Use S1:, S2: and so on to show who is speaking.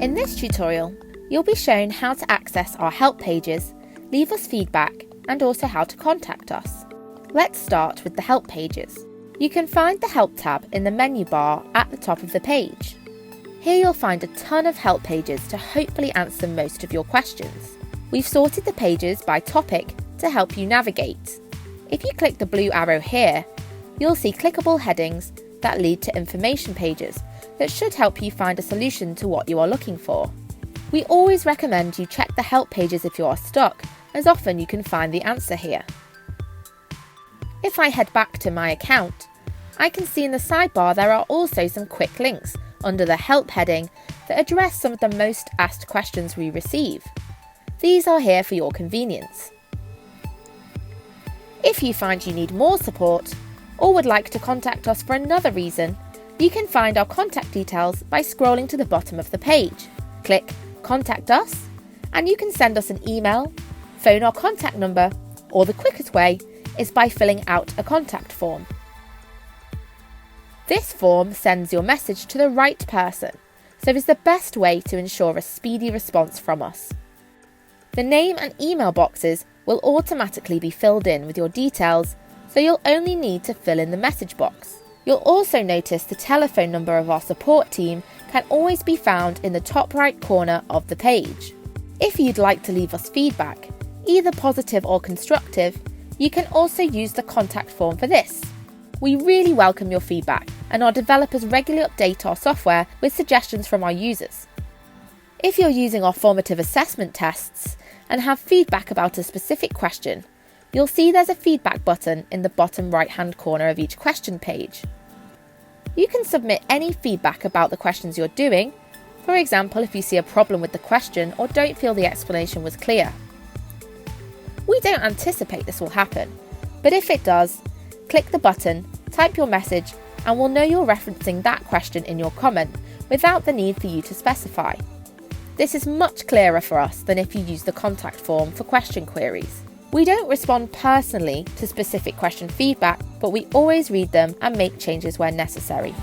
S1: In this tutorial, you'll be shown how to access our help pages, leave us feedback, and also how to contact us. Let's start with the help pages. You can find the Help tab in the menu bar at the top of the page. Here you'll find a ton of help pages to hopefully answer most of your questions. We've sorted the pages by topic to help you navigate. If you click the blue arrow here, you'll see clickable headings that lead to information pages that should help you find a solution to what you are looking for. We always recommend you check the help pages if you are stuck, as often you can find the answer here. If I head back to my account, I can see in the sidebar there are also some quick links under the help heading that address some of the most asked questions we receive. These are here for your convenience. If you find you need more support or would like to contact us for another reason, you can find our contact details by scrolling to the bottom of the page. Click Contact Us and you can send us an email, phone our contact number, or the quickest way is by filling out a contact form. This form sends your message to the right person, so it's the best way to ensure a speedy response from us. The name and email boxes will automatically be filled in with your details, so you'll only need to fill in the message box. You'll also notice the telephone number of our support team can always be found in the top right corner of the page. If you'd like to leave us feedback, either positive or constructive, you can also use the contact form for this. We really welcome your feedback, and our developers regularly update our software with suggestions from our users. If you're using our formative assessment tests and have feedback about a specific question, you'll see there's a feedback button in the bottom right-hand corner of each question page. You can submit any feedback about the questions you're doing, for example if you see a problem with the question or don't feel the explanation was clear. We don't anticipate this will happen, but if it does, click the button, type your message, and we'll know you're referencing that question in your comment without the need for you to specify. This is much clearer for us than if you use the contact form for question queries. We don't respond personally to specific question feedback, but we always read them and make changes where necessary.